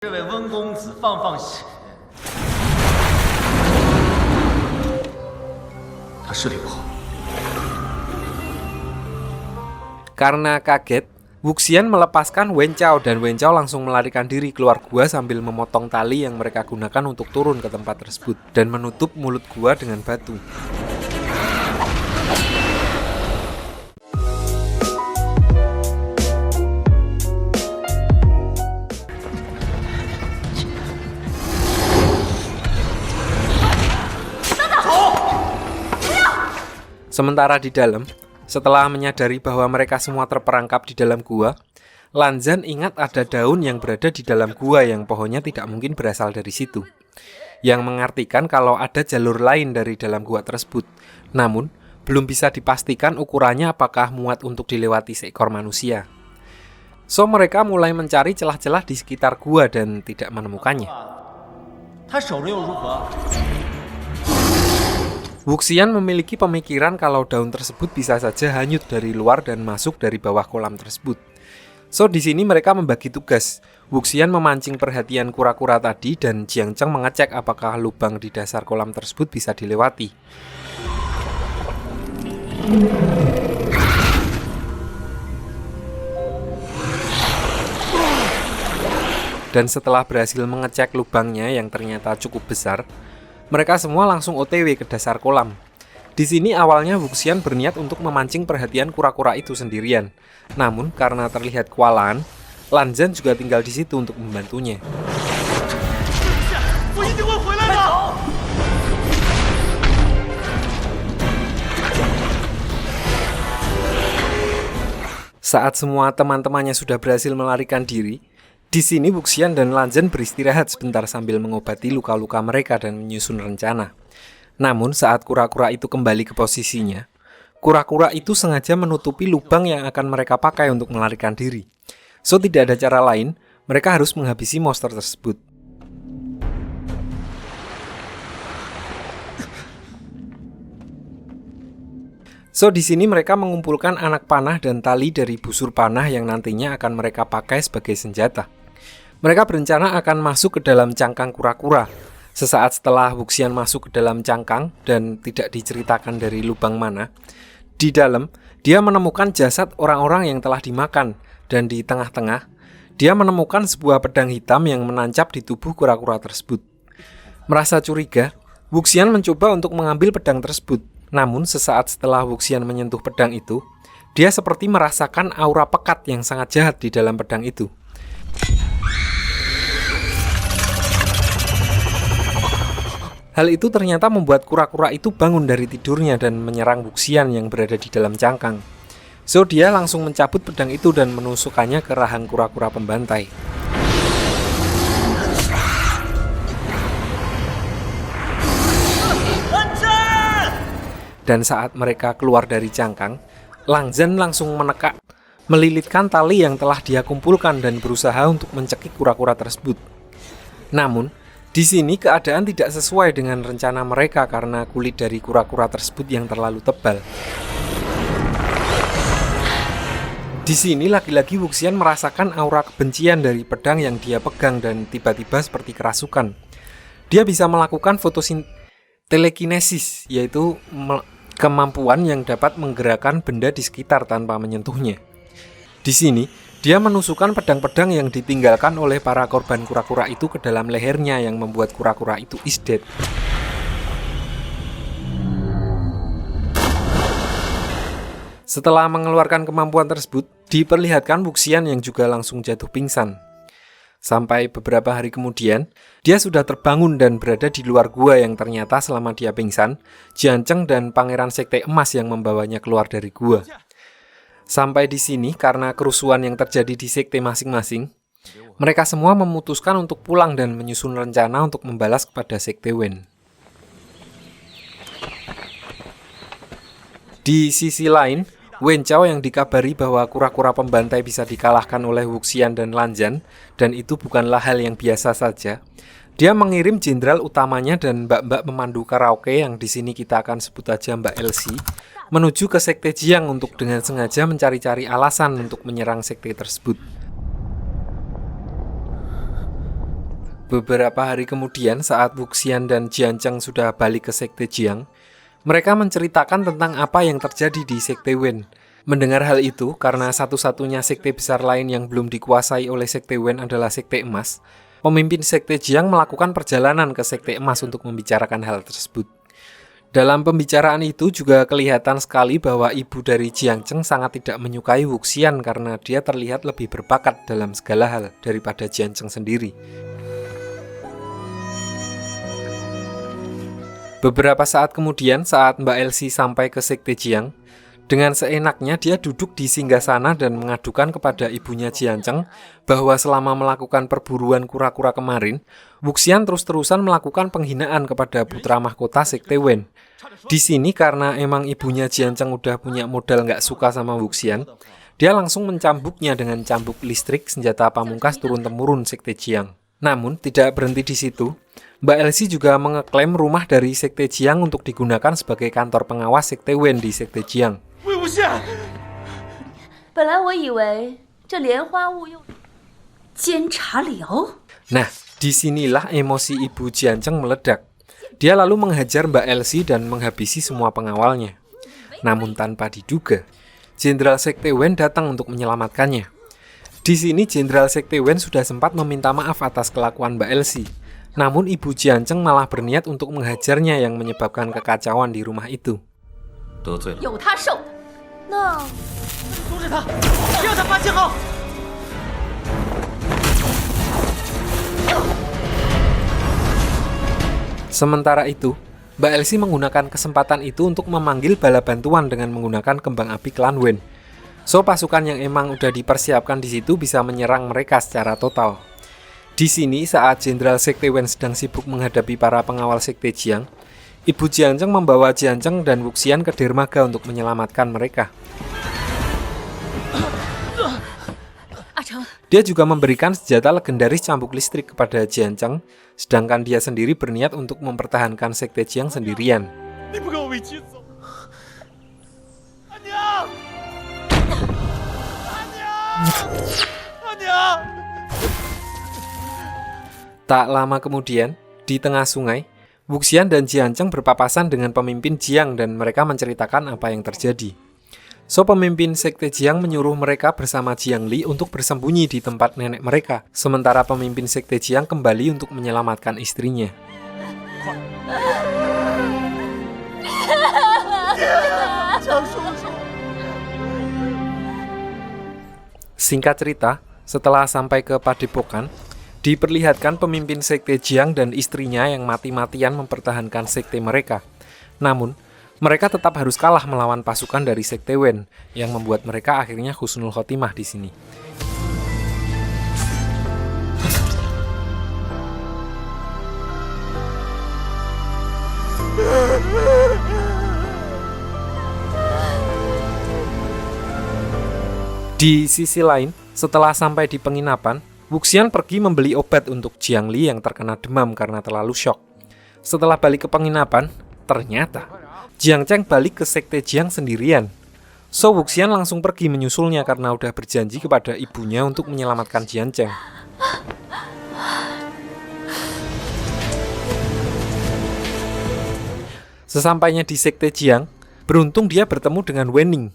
这位温公子放放血，他视力不好。 Karena kaget, Wuxian melepaskan Wen Chao dan Wen Chao langsung melarikan diri keluar gua sambil memotong tali yang mereka gunakan untuk turun ke tempat tersebut dan menutup mulut gua dengan batu. Sementara di dalam, setelah menyadari bahwa mereka semua terperangkap di dalam gua, Lan Zhan ingat ada daun yang berada di dalam gua yang pohonnya tidak mungkin berasal dari situ. Yang mengartikan kalau ada jalur lain dari dalam gua tersebut. Namun, belum bisa dipastikan ukurannya apakah muat untuk dilewati seekor manusia. So, mereka mulai mencari celah-celah di sekitar gua dan tidak menemukannya. Wuxian memiliki pemikiran kalau daun tersebut bisa saja hanyut dari luar dan masuk dari bawah kolam tersebut. So, di sini mereka membagi tugas. Wuxian memancing perhatian kura-kura tadi dan Jiang Cheng mengecek apakah lubang di dasar kolam tersebut bisa dilewati. Dan setelah berhasil mengecek lubangnya yang ternyata cukup besar, mereka semua langsung OTW ke dasar kolam. Di sini awalnya Wuxian berniat untuk memancing perhatian kura-kura itu sendirian. Namun karena terlihat kewalahan, Lan Zhan juga tinggal di situ untuk membantunya. Saat semua teman-temannya sudah berhasil melarikan diri, di sini Wuxian dan Lan Zhan beristirahat sebentar sambil mengobati luka-luka mereka dan menyusun rencana. Namun saat kura-kura itu kembali ke posisinya, kura-kura itu sengaja menutupi lubang yang akan mereka pakai untuk melarikan diri. So tidak ada cara lain, mereka harus menghabisi monster tersebut. So, di sini mereka mengumpulkan anak panah dan tali dari busur panah yang nantinya akan mereka pakai sebagai senjata. Mereka berencana akan masuk ke dalam cangkang kura-kura. Sesaat setelah Wuxian masuk ke dalam cangkang dan tidak diceritakan dari lubang mana, di dalam dia menemukan jasad orang-orang yang telah dimakan dan di tengah-tengah dia menemukan sebuah pedang hitam yang menancap di tubuh kura-kura tersebut. Merasa curiga, Wuxian mencoba untuk mengambil pedang tersebut. Namun sesaat setelah Wuxian menyentuh pedang itu, dia seperti merasakan aura pekat yang sangat jahat di dalam pedang itu. Hal itu ternyata membuat kura-kura itu bangun dari tidurnya dan menyerang Wuxian yang berada di dalam cangkang. So, dia langsung mencabut pedang itu dan menusukkannya ke rahang kura-kura pembantai. Dan saat mereka keluar dari cangkang, Lan Zhan langsung melilitkan tali yang telah dia kumpulkan dan berusaha untuk mencekik kura-kura tersebut. Namun, di sini keadaan tidak sesuai dengan rencana mereka karena kulit dari kura-kura tersebut yang terlalu tebal. Di sini lagi-lagi Wuxian merasakan aura kebencian dari pedang yang dia pegang dan tiba-tiba seperti kerasukan. Dia bisa melakukan telekinesis, yaitu kemampuan yang dapat menggerakkan benda di sekitar tanpa menyentuhnya. Di sini, dia menusukkan pedang-pedang yang ditinggalkan oleh para korban kura-kura itu ke dalam lehernya yang membuat kura-kura itu is dead. Setelah mengeluarkan kemampuan tersebut, diperlihatkan Wuxian yang juga langsung jatuh pingsan. Sampai beberapa hari kemudian, dia sudah terbangun dan berada di luar gua yang ternyata selama dia pingsan, Jiang Cheng dan Pangeran Sekte Emas yang membawanya keluar dari gua. Sampai di sini, karena kerusuhan yang terjadi di sekte masing-masing, mereka semua memutuskan untuk pulang dan menyusun rencana untuk membalas kepada Sekte Wen. Di sisi lain, Wen Chao yang dikabari bahwa kura-kura pembantai bisa dikalahkan oleh Wuxian dan Lan Zhan, dan itu bukanlah hal yang biasa saja. Dia mengirim jenderal utamanya dan mbak-mbak pemandu karaoke yang di sini kita akan sebut aja Mbak Elsie, menuju ke Sekte Jiang untuk dengan sengaja mencari-cari alasan untuk menyerang sekte tersebut. Beberapa hari kemudian saat Wuxian dan Jianzheng sudah balik ke Sekte Jiang, mereka menceritakan tentang apa yang terjadi di Sekte Wen. Mendengar hal itu, karena satu-satunya sekte besar lain yang belum dikuasai oleh Sekte Wen adalah Sekte Emas, pemimpin Sekte Jiang melakukan perjalanan ke Sekte Emas untuk membicarakan hal tersebut. Dalam pembicaraan itu juga kelihatan sekali bahwa ibu dari Jianzheng sangat tidak menyukai Wuxian karena dia terlihat lebih berbakat dalam segala hal daripada Jianzheng sendiri. Beberapa saat kemudian saat Mbak Elsie sampai ke Sekte Jiang, dengan seenaknya dia duduk di singgasana dan mengadukan kepada ibunya Jianzheng bahwa selama melakukan perburuan kura-kura kemarin, Wuxian terus-terusan melakukan penghinaan kepada putra mahkota Sekte Wen. Di sini karena emang ibunya Jianzheng udah punya modal nggak suka sama Wuxian, dia langsung mencambuknya dengan cambuk listrik senjata pamungkas turun-temurun Sekte Jiang. Namun tidak berhenti di situ, Mbak Elsie juga mengeklaim rumah dari Sekte Jiang untuk digunakan sebagai kantor pengawas Sekte Wen di Sekte Jiang. Nah, disinilah emosi ibu Jianzheng meledak. Dia lalu menghajar Mbak Elsie dan menghabisi semua pengawalnya. Namun tanpa diduga, Jenderal Sekte Wen datang untuk menyelamatkannya. Di sini Jenderal Sekte Wen sudah sempat meminta maaf atas kelakuan Mbak Elsie. Namun ibu Jianzheng malah berniat untuk menghajarnya yang menyebabkan kekacauan di rumah itu. Sementara itu, Mbak Elsie menggunakan kesempatan itu untuk memanggil bala bantuan dengan menggunakan kembang api klan Wen. So pasukan yang emang udah dipersiapkan di situ bisa menyerang mereka secara total. Di sini saat Jenderal Sekte Wen sedang sibuk menghadapi para pengawal Sekte Jiang, ibu Jianzheng membawa Jianzheng dan Wuxian ke dermaga untuk menyelamatkan mereka. Dia juga memberikan senjata legendaris cambuk listrik kepada Jianzheng, sedangkan dia sendiri berniat untuk mempertahankan Sekte Jiang sendirian. Tak lama kemudian, di tengah sungai, Wuxian dan Jianzheng berpapasan dengan pemimpin Jiang dan mereka menceritakan apa yang terjadi. So pemimpin Sekte Jiang menyuruh mereka bersama Jiang Li untuk bersembunyi di tempat nenek mereka, sementara pemimpin Sekte Jiang kembali untuk menyelamatkan istrinya. Singkat cerita, setelah sampai ke Padepokan, diperlihatkan pemimpin Sekte Jiang dan istrinya yang mati-matian mempertahankan sekte mereka. Namun, mereka tetap harus kalah melawan pasukan dari Sekte Wen, yang membuat mereka akhirnya husnul khotimah di sini. Di sisi lain, setelah sampai di penginapan, Wuxian pergi membeli obat untuk Jiang Li yang terkena demam karena terlalu syok. Setelah balik ke penginapan, ternyata Jianzheng balik ke Sekte Jiang sendirian. So Wuxian langsung pergi menyusulnya karena udah berjanji kepada ibunya untuk menyelamatkan Jianzheng. Sesampainya di Sekte Jiang, beruntung dia bertemu dengan Wenning.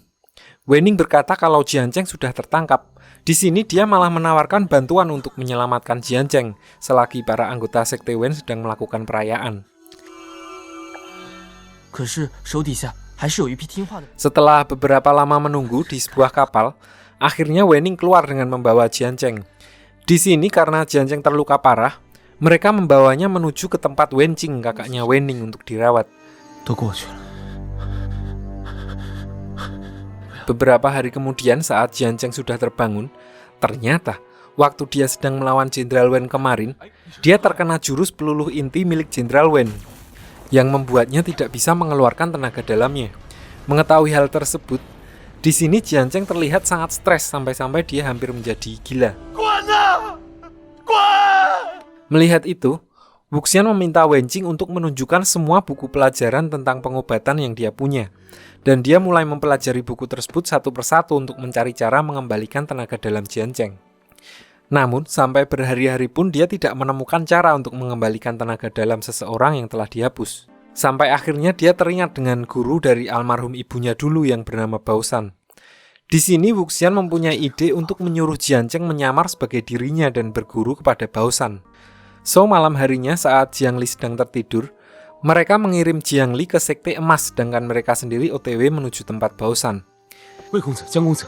Wenning berkata kalau Jianzheng sudah tertangkap. Di sini dia malah menawarkan bantuan untuk menyelamatkan Jianzheng selagi para anggota Sekte Wen sedang melakukan perayaan. Setelah beberapa lama menunggu di sebuah kapal, akhirnya Wenning keluar dengan membawa Jianzheng. Di sini karena Jianzheng terluka parah, mereka membawanya menuju ke tempat Wenqing, kakaknya Wenning, untuk dirawat. Beberapa hari kemudian saat Jianzheng sudah terbangun, ternyata waktu dia sedang melawan Jenderal Wen kemarin, dia terkena jurus peluluh inti milik Jenderal Wen, yang membuatnya tidak bisa mengeluarkan tenaga dalamnya. Mengetahui hal tersebut, di sini Jianzheng terlihat sangat stres sampai-sampai dia hampir menjadi gila. Melihat itu, Wuxian meminta Wenqing untuk menunjukkan semua buku pelajaran tentang pengobatan yang dia punya. Dan dia mulai mempelajari buku tersebut satu persatu untuk mencari cara mengembalikan tenaga dalam Jianzheng. Namun, sampai berhari-hari pun dia tidak menemukan cara untuk mengembalikan tenaga dalam seseorang yang telah dihapus. Sampai akhirnya dia teringat dengan guru dari almarhum ibunya dulu yang bernama Baosan. Di sini Wuxian mempunyai ide untuk menyuruh Jianzheng menyamar sebagai dirinya dan berguru kepada Baosan. So, malam harinya saat Jiangli sedang tertidur, mereka mengirim Jiangli ke sekte emas sedangkan mereka sendiri OTW menuju tempat Baosan. 魏公子、江公子，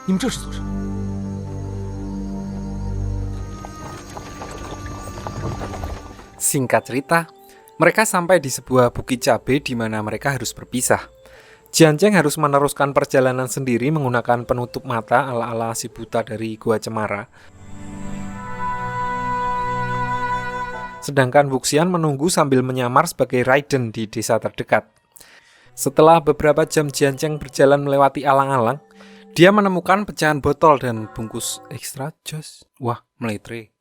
你们这是做什么？ Singkat cerita, mereka sampai di sebuah bukit cabai di mana mereka harus berpisah. Jianzheng harus meneruskan perjalanan sendiri menggunakan penutup mata ala-ala si buta dari Gua Cemara. Sedangkan Wuxian menunggu sambil menyamar sebagai Raiden di desa terdekat. Setelah beberapa jam Jianzheng berjalan melewati alang-alang, dia menemukan pecahan botol dan bungkus ekstra jos. Wah, meletre.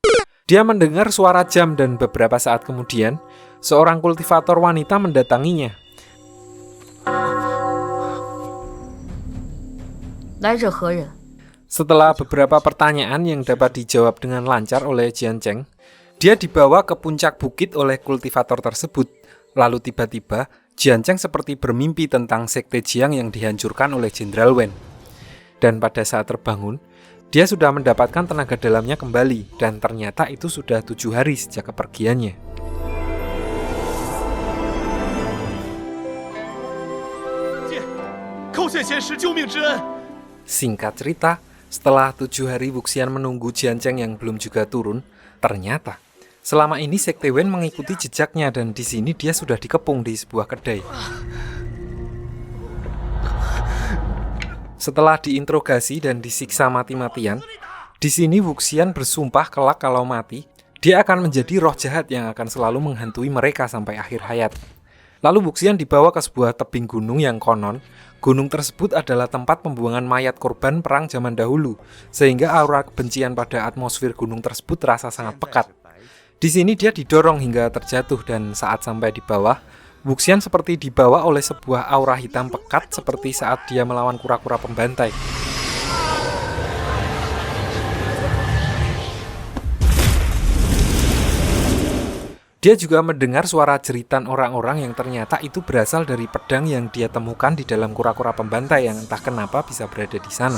Dia mendengar suara jam dan beberapa saat kemudian, seorang kultivator wanita mendatanginya. Setelah beberapa pertanyaan yang dapat dijawab dengan lancar oleh Jianzheng, dia dibawa ke puncak bukit oleh kultivator tersebut. Lalu tiba-tiba, Jianzheng seperti bermimpi tentang sekte Jiang yang dihancurkan oleh Jenderal Wen. Dan pada saat terbangun, dia sudah mendapatkan tenaga dalamnya kembali, dan ternyata itu sudah 7 hari sejak kepergiannya. Singkat cerita, setelah 7 hari Wuxian menunggu Jianzheng yang belum juga turun, ternyata selama ini sekte Wen mengikuti jejaknya dan di sini dia sudah dikepung di sebuah kedai. Setelah diinterogasi dan disiksa mati-matian, di sini Wuxian bersumpah kelak kalau mati, dia akan menjadi roh jahat yang akan selalu menghantui mereka sampai akhir hayat. Lalu Wuxian dibawa ke sebuah tebing gunung yang konon, gunung tersebut adalah tempat pembuangan mayat korban perang zaman dahulu, sehingga aura kebencian pada atmosfer gunung tersebut terasa sangat pekat. Di sini dia didorong hingga terjatuh dan saat sampai di bawah, Wuxian seperti dibawa oleh sebuah aura hitam pekat seperti saat dia melawan kura-kura pembantai. Dia juga mendengar suara jeritan orang-orang yang ternyata itu berasal dari pedang yang dia temukan di dalam kura-kura pembantai yang entah kenapa bisa berada di sana.